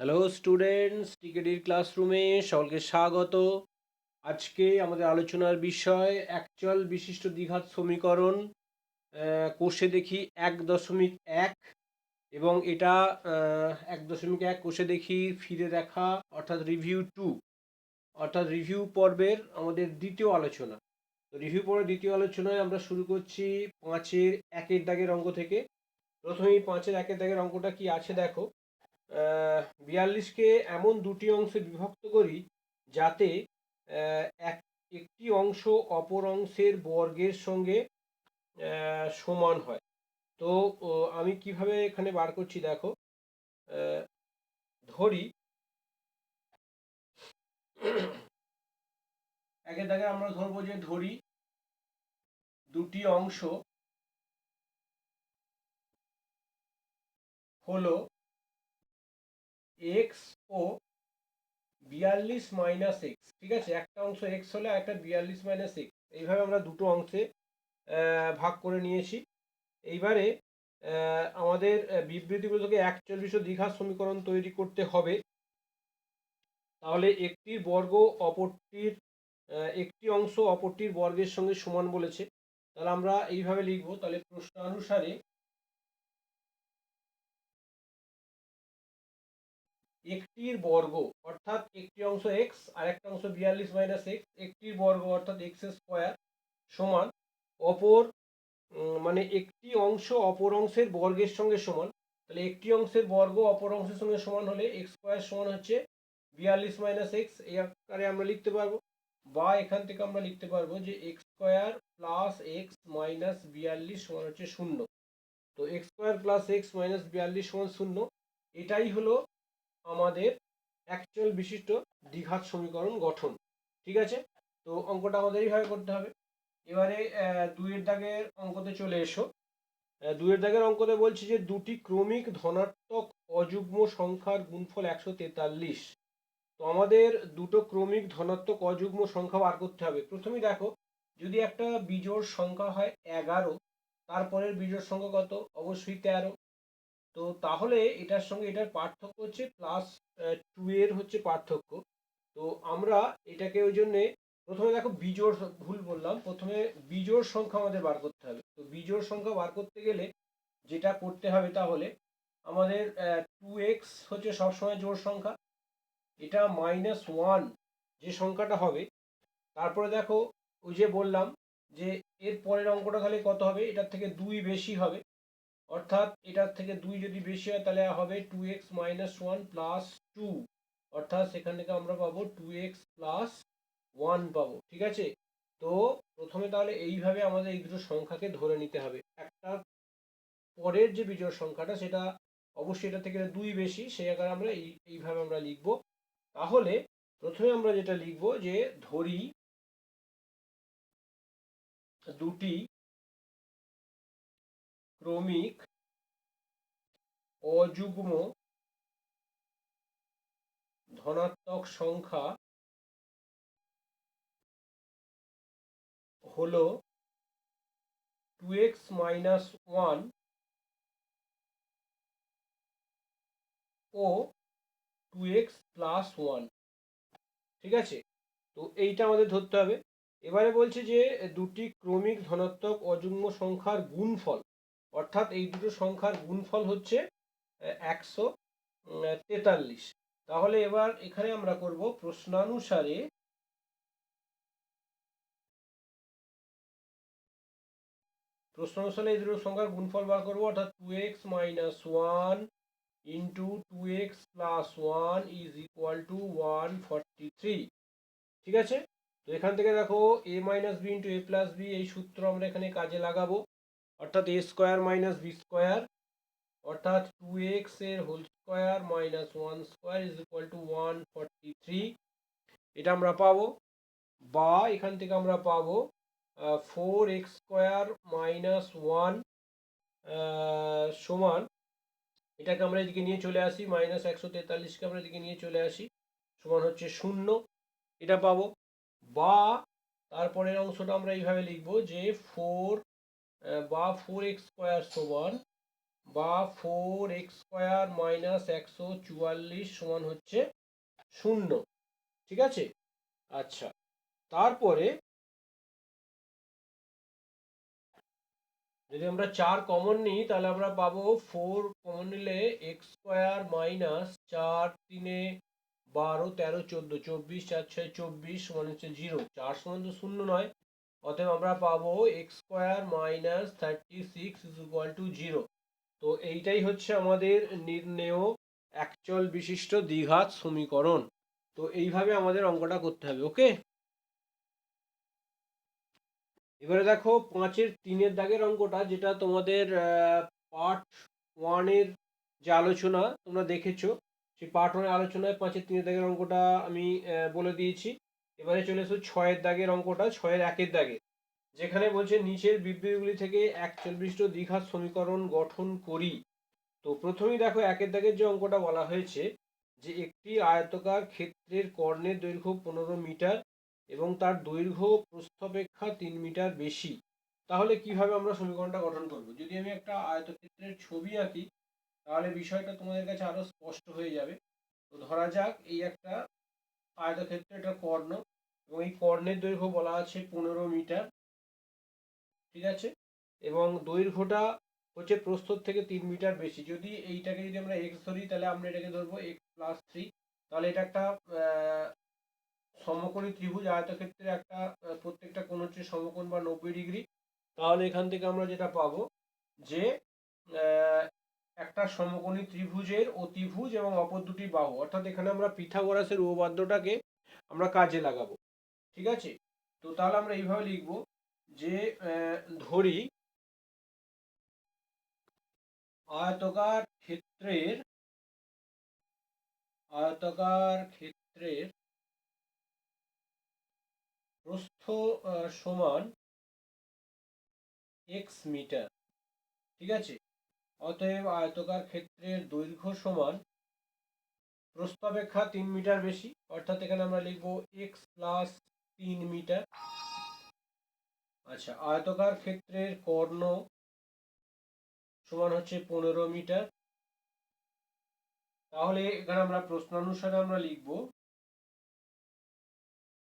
Hello students, টিকেটির ক্লাসরুমে সকলকে স্বাগত। আজকে আমাদের আলোচনার বিষয় অ্যাকচুয়াল বিশিষ্ট দ্বিঘাত সমীকরণ। কোষে দেখি 1.1 এবং এটা 1.1 কোষে দেখি ফিরে দেখা অর্থাৎ রিভিউ 2, অর্থাৎ রিভিউ পর্বের আমাদের দ্বিতীয় আলোচনা। তো রিভিউ পর্বের দ্বিতীয় আলোচনায় আমরা শুরু করছি 5-এর 1-এর দাগের অঙ্ক থেকে। প্রথমেই 5-এর 1-এর দাগের অঙ্কটা কি আছে দেখো। 42কে এমন দুটি অংশে বিভক্ত করি যাতে একটি অংশ অপর অংশের বর্গের সঙ্গে সমান হয়। তো আমি কিভাবে এখানে বার করছি দেখো। ধরি একের দাগে আমরা ধরবো যে ধরি দুটি অংশ হলো এক্স ও 42 - x। ঠিক আছে, একটা অংশ এক্স হলে একটা 42 - x, এইভাবে আমরা দুটো অংশে ভাগ করে নিয়েছি। এইবারে আমাদের বিবৃতিগুলো থেকে 41 দ্বিঘাত সমীকরণ তৈরি করতে হবে। তাহলে একটির বর্গ অপরটির একটি অংশ অপরটির বর্গের সঙ্গে সমান বলেছে। তাহলে আমরা এইভাবে লিখব। তাহলে প্রশ্নানুসারে একটির বর্গ অর্থাৎ একটি অংশ এক্স আর একটা অংশ 42 - x, একটির বর্গ অর্থাৎ এক্স স্কোয়ার সমান অপর মানে একটি অংশ অপর অংশের বর্গের সঙ্গে সমান। তাহলে একটি অংশের বর্গ অপর অংশের সঙ্গে সমান হলে এক্স স্কোয়ার সমান হচ্ছে 42 - x, এই আকারে আমরা লিখতে পারবো। বা এখান থেকে আমরা লিখতে পারবো যে x square plus x minus 42 সমান হচ্ছে 0। তো x square plus x minus 42 সমান 0, এটাই হলো আমাদের অ্যাকচুয়াল বিশিষ্ট দ্বিঘাত সমীকরণ গঠন। ঠিক আছে, তো অঙ্কটা আমাদের এইভাবে করতে হবে। এবারে 2-এর দাগের অঙ্কতে চলে এসো। 2-এর দাগের অঙ্কতে বলছি যে দুটি ক্রমিক ধনাত্মক অযুগ্ম সংখ্যার গুণফল 143। তো আমাদের দুটো ক্রমিক ধনাত্মক অযুগ্ম সংখ্যা বার করতে হবে। প্রথমেই দেখো, যদি একটা বিজোড় সংখ্যা হয় 11, তারপরের বিজোড় সংখ্যা কত? অবশ্যই 13। তো তাহলে এটার সঙ্গে এটার পার্থক্য হচ্ছে +2 এর হচ্ছে পার্থক্য। তো আমরা এটাকে ওই জন্যে প্রথমে দেখো বিজোড়, ভুল বললাম, প্রথমে বিজোড় সংখ্যা আমাদের বার করতে হবে। তো বিজোড় সংখ্যা বার করতে গেলে যেটা করতে হবে তাহলে আমাদের 2x হচ্ছে সবসময় জোড় সংখ্যা, এটা -1 যে সংখ্যাটা হবে। তারপরে দেখো ওই যে বললাম যে এর পরের অঙ্কটা তাহলে কত হবে? এটার থেকে 2 বেশি হবে, অর্থাৎ এটার থেকে 2 যদি বেশি হয় তাহলে হবে 2x - 1 + 2, অর্থাৎ সেখান থেকে আমরা পাবো 2x + 1 পাবো। ঠিক আছে, তো প্রথমে তাহলে এইভাবে আমাদের এই দুটো সংখ্যাকে ধরে নিতে হবে। একটা পরের যে বিজোড় সংখ্যাটা সেটা অবশ্যই এটা থেকে 2 বেশি, সেই আকারে আমরা এইভাবে আমরা লিখব। তাহলে প্রথমে আমরা যেটা লিখব যে ধরি দুটি ক্রমিক অযুগ্ম ধনাত্মক সংখ্যা হলো 2x - 1 ও 2x + 1। ঠিক আছে, তো এইটা আমাদের ধরতে হবে। এবারে বলছে যে দুটি ক্রমিক ধনাত্মক অযুগ্ম সংখ্যার গুণফল, অর্থাৎ এই দুটো সংখ্যার গুণফল হচ্ছে 143। তাহলে এবার এখানে আমরা করব প্রশ্নানুসারে এই দুটো সংখ্যার গুণফল বার করবো, অর্থাৎ 2x - 1 into 2x + 1 is equal to 143। ঠিক আছে, তো এখান থেকে দেখো a - b into a + b, এই সূত্র আমরা এখানে কাজে লাগাবো, অর্থাৎ a square minus b square, অর্থাৎ 2x এর whole square minus 1 square is equal to 143, এটা আমরা পাবো। বা এখান থেকে আমরা পাবো 4x স্কোয়ার মাইনাস 1 সমান, এটাকে আমরা এদিকে নিয়ে চলে আসি, -143কে আমরা এদিকে নিয়ে চলে আসি, সমান হচ্ছে 0, এটা পাবো। বা তারপরের অংশটা আমরা এইভাবে লিখবো যে 4x স্কোয়ার সমান বা 4x² মাইনাস 144 সমান হচ্ছে 0। ঠিক আছে। আচ্ছা, তারপরে যদি আমরা 4 কমন নিই তাহলে আমরা পাবো 4 কমন নিলে x² মাইনাস 4 3 12 13 14 24 4 6 24 সমান হচ্ছে 0। 4 সমান তো 0 নয়, অতএব আমরা পাবো x² minus 36 is equal two 0। তো এইটাই হচ্ছে আমাদের নির্ণেয় একচল বিশিষ্ট দ্বিঘাত সমীকরণ। তো এইভাবে আমাদের অঙ্কটা করতে হবে। ওকে, এবারে দেখো 5-এর 3-এর দাগের অঙ্কটা, যেটা তোমাদের পার্ট 1-এর যে আলোচনা তোমরা দেখেছো, সেই পার্ট 1-এর আলোচনায় 5-এর 3-এর দাগের অঙ্কটা আমি বলে দিয়েছি। এবারে চলে এসো 6-এর দাগের অঙ্কটা, 6-এর 1-এর দাগে, যেখানে বলছে নিচের বিবৃতিগুলি থেকে একচল বিশিষ্ট দ্বিঘাত সমীকরণ গঠন করি। তো প্রথমেই দেখো 1-এর দাগের যে অঙ্কটা বলা হয়েছে যে একটি আয়তকার ক্ষেত্রের কর্ণের দৈর্ঘ্য 15 মিটার এবং তার দৈর্ঘ্য প্রস্থ অপেক্ষা 3 মিটার বেশি। তাহলে কিভাবে আমরা সমীকরণটা গঠন করব? যদি আমি একটা আয়তক্ষেত্রের ছবি আঁকি তাহলে বিষয়টা তোমাদের কাছে আরো স্পষ্ট হয়ে যাবে। তো ধরা যাক এই একটা আয়তক্ষেত্র, এটা কর্ণ, এবং এই কর্ণের দৈর্ঘ্য বলা আছে 15 মিটার। ঠিক আছে, এবং দৈর্ঘ্যটা হচ্ছে প্রস্থর থেকে 3 মিটার বেশি। যদি এইটাকে যদি আমরা এক্স ধরি তাহলে আমরা এটাকে ধরবো x+3। তাহলে এটা একটা সমকোণী ত্রিভুজ, আয়তক্ষেত্রে একটা প্রত্যেকটা কোণ হচ্ছে সমকোণ বা 90 ডিগ্রি। তাহলে এখান থেকে আমরা যেটা পাবো যে আহ, একটা সমকোণী ত্রিভুজের অতিভুজ এবং অপর দুটি বাহু, অর্থাৎ এখানে আমরা পিথাগোরাসের উপপাদ্যটাকে আমরা কাজে লাগাবো। ঠিক আছে, তো তাহলে আমরা এইভাবে লিখবো যে ধরি আয়তকার ক্ষেত্রের প্রস্থ সমান x মিটার। ঠিক আছে, অতএব আয়তকার ক্ষেত্রের দৈর্ঘ্য সমান প্রস্থ অপেক্ষা 3 মিটার বেশি, অর্থাৎ এখানে আমরা লিখবো x+3 মিটার। আচ্ছা, আয়তকার ক্ষেত্রের কর্ণ সমান হচ্ছে 15 মিটার। তাহলে এখানে আমরা প্রশ্নানুসারে আমরা লিখবো,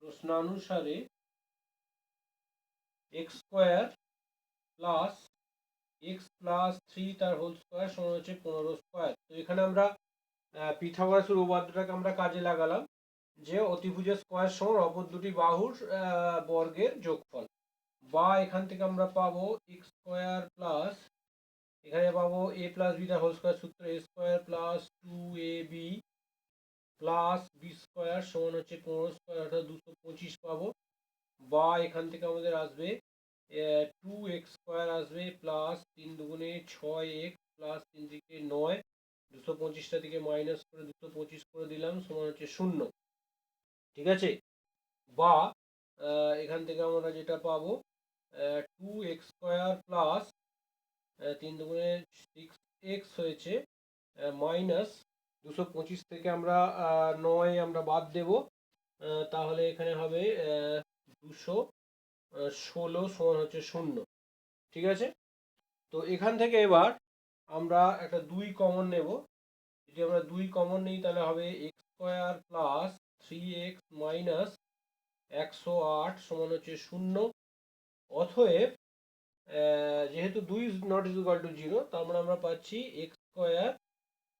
প্রশ্নানুসারে x² প্লাস x+3 তার হোল স্কোয়ার সমান হচ্ছে 15²। তো এখানে আমরা পিথাগোরাসের উপপাদ্যটাকে আমরা কাজে লাগালাম যে অতিভুজের স্কোয়ার সমান অপর দুটি বাহুর বর্গের যোগফল। বা এখান থেকে আমরা পাবো x² প্লাস, এখানে পাবো a+b তার হোল স্কোয়ার, সূত্র a² plus 2ab plus b² সমান হচ্ছে 15² অর্থাৎ 225 পাবো। বা এখান থেকে আমাদের আসবে 2x² আসবে প্লাস 3×2 6x প্লাস 3 থেকে 9, 225টা থেকে মাইনাস করে 225 করে দিলাম সমান হচ্ছে 0। ঠিক আছে, বা এখান থেকে আমরা যেটা পাবো 2x² প্লাস 3×2 6x হয়েছে মাইনাস 225 থেকে আমরা 9 আমরা বাদ দেব, তাহলে এখানে হবে 216 সমান হচ্ছে 0। ঠিক আছে, তো এখান থেকে এবার আমরা একটা 2 কমন নেব। যদি আমরা 2 কমন নিই তাহলে হবে x² প্লাস 3x মাইনাস 108 সমান হচ্ছে 0। অতএব যেহেতু 2 is not is equal two 0, তার মানে আমরা পাচ্ছি x²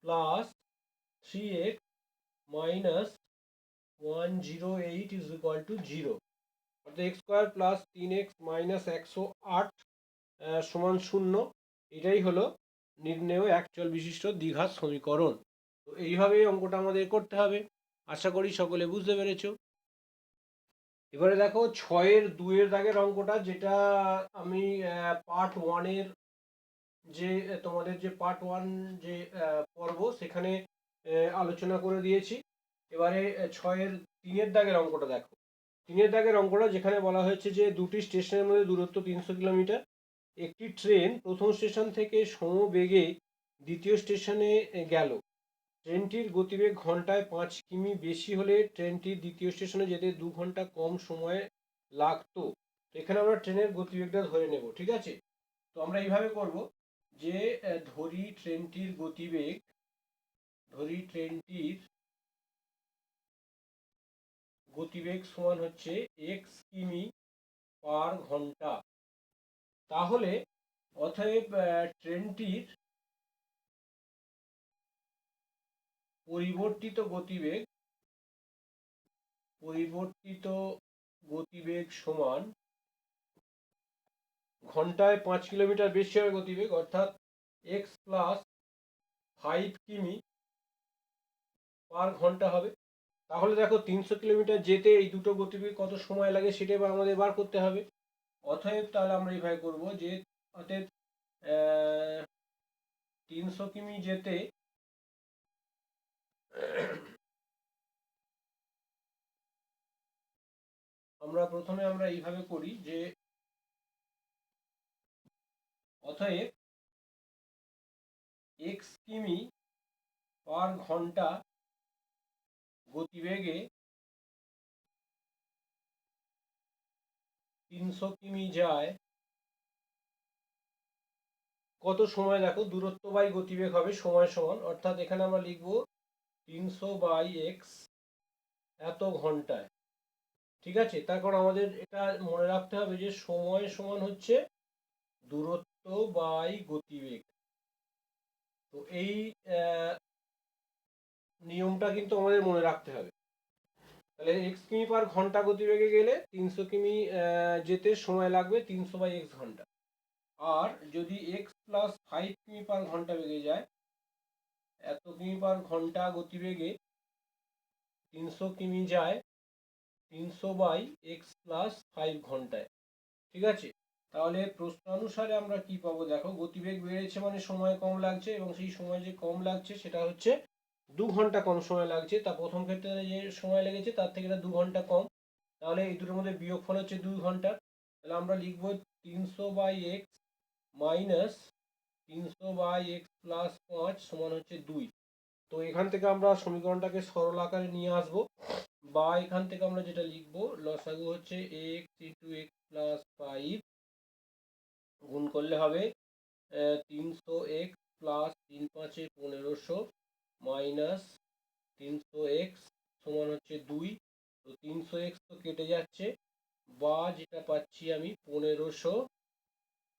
plus 3x minus 108 is equal two 0। অর্থাৎ x² প্লাস 3x মাইনাস 108 সমান 0। এটাই হলো নির্ণেয় একচল বিশিষ্ট দ্বিঘাত সমীকরণ। তো এইভাবেই অঙ্কটা আমাদের করতে হবে। আশা করি সকলে বুঝতে পেরেছো। এবারে দেখো 6-এর 2-এর দাগের অঙ্কটা, যেটা আমি পার্ট 1-এর যে তোমাদের যে পার্ট 1 যে পর্ব সেখানে আলোচনা করে দিয়েছি। এবারে 6-এর 3-এর দাগের অঙ্কটা দেখো। 3-এর দাগের অঙ্কটা যেখানে বলা হয়েছে যে দুটি স্টেশনের মধ্যে দূরত্ব 300 কিলোমিটার। একটি ট্রেন প্রথম স্টেশন থেকে সমবেগে দ্বিতীয় স্টেশনে গেল। ট্রেনটির গতিবেগ ঘন্টায় 5 কিমি বেশি হলে ট্রেনটির দ্বিতীয় স্টেশনে যেতে 2 ঘন্টা কম সময় লাগতো। এখানে আমরা ট্রেনের গতিবেগটা ধরে নেব। ঠিক আছে, তো আমরা এইভাবে করব যে ধরি ট্রেনটির গতিবেগ সমান হচ্ছে এক্স কিমি পার ঘন্টা। তাহলে অতএব ট্রেনটির পরিবর্তিত গতিবেগ সমান ঘন্টায় 5 কিলোমিটার বেশি হবে গতিবেগ, অর্থাৎ এক্স প্লাস 5 কিমি পার ঘন্টা হবে। তাহলে দেখো 300 কিলোমিটার যেতে এই দুটো গতিবেগ কত সময় লাগে সেটা আমাদের বার করতে হবে। অতএব তাহলে আমরা এইভাবে করব যে অতএব 300 কিমি যেতে প্রথমে আমরা এইভাবে করি যে অতএব এক্স কিমি পার ঘন্টা গতিবেগে 300 কিমি যায় কত সময়, দেখো দূরত্ব বাই গতিবেগ হবে সময় সমান, অর্থাৎ এখানে আমরা লিখব 300 বাই এক্স এত ঘন্টায়। ঠিক আছে, তার কারণ আমাদের এটা মনে রাখতে হবে যে সময় সমান হচ্ছে দূরত্ব বাই গতিবেগ। তো এই নিয়মটা কিন্তু আমাদের মনে রাখতে হবে। তাহলে এক্স কিমি পার ঘন্টা গতিবেগে গেলে 300 কিমি যেতে সময় লাগবে 300 বাই এক্স ঘন্টা। আর যদি এক্স প্লাস 5 কিমি পার ঘন্টা বেগে যায়, এত কিমি পার ঘন্টা গতিবেগে 300 কিমি যায় 300 বাই এক্স প্লাস 5 ঘন্টায়। ঠিক আছে, তাহলে প্রশ্নানুসারে আমরা কি পাবো, দেখো গতিবেগ বেড়েছে মানে সময় কম লাগছে, এবং সেই সময় যে কম লাগছে সেটা হচ্ছে 2 ঘন্টা কম সময় লাগছে। তা প্রথম ক্ষেত্রে যে সময় লেগেছে তার থেকে এটা 2 ঘন্টা কম। তাহলে এই দুটোর মধ্যে বিয়োগফল হচ্ছে 2 ঘন্টা। তাহলে আমরা লিখব 300 by x minus 300 by x plus 5 সমান হচ্ছে 2। তো এখান থেকে আমরা সমীকরণটাকে সরল আকারে নিয়ে আসব, বা এখান থেকে আমরা যেটা লিখব লসাগু হচ্ছে এক্স ইন্টু এক্স প্লাস 5 গুণ করলে হবে 300 এক্স প্লাস 3 5 1500 মাইনাস 300 এক্স সমান হচ্ছে 2। তো 300 এক্স তো কেটে যাচ্ছে, বা যেটা পাচ্ছি আমি 1500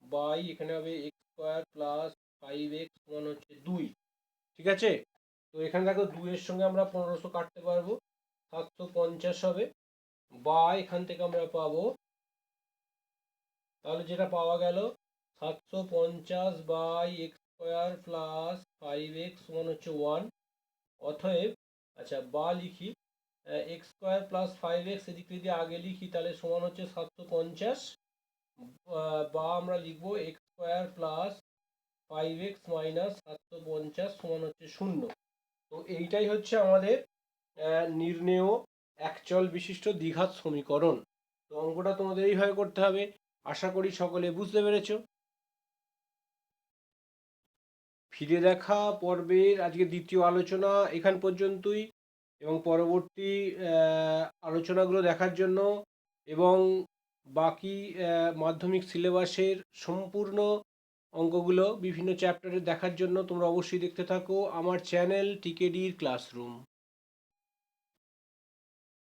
বাই এখানে হবে এক্স স্কোয়ার প্লাস 5x সমান হচ্ছে 2। ঠিক আছে, তো এখানে দেখো 2 এর সঙ্গে আমরা 1500 কাটতে পারবো, 750 হবে, বা এখান থেকে আমরা পাবো, তাহলে যেটা পাওয়া গেল 750 by x square plus 5x সমান হচ্ছে 1। অতএব আচ্ছা বা লিখি এক্স স্কোয়ার প্লাস 5x এদিক যদি আগে লিখি তাহলে সমান হচ্ছে 750, বা আমরা লিখবো x square plus 5x minus 750 সমান হচ্ছে 0। তো এইটাই হচ্ছে আমাদের নির্ণেয় একচল বিশিষ্ট দ্বিঘাত সমীকরণ। তো অঙ্কটা তোমাদের এইভাবে করতে হবে। আশা করি সকলে বুঝতে পেরেছো। ফিরে দেখা পর্বের আজকে দ্বিতীয় আলোচনা এখান পর্যন্তই, এবং পরবর্তী আলোচনাগুলো দেখার জন্য এবং বাকি মাধ্যমিক সিলেবাসের সম্পূর্ণ অঙ্কগুলো বিভিন্ন চ্যাপ্টারে দেখার জন্য তোমরা অবশ্যই দেখতে থাকো আমার চ্যানেল টিকেডির ক্লাসরুম।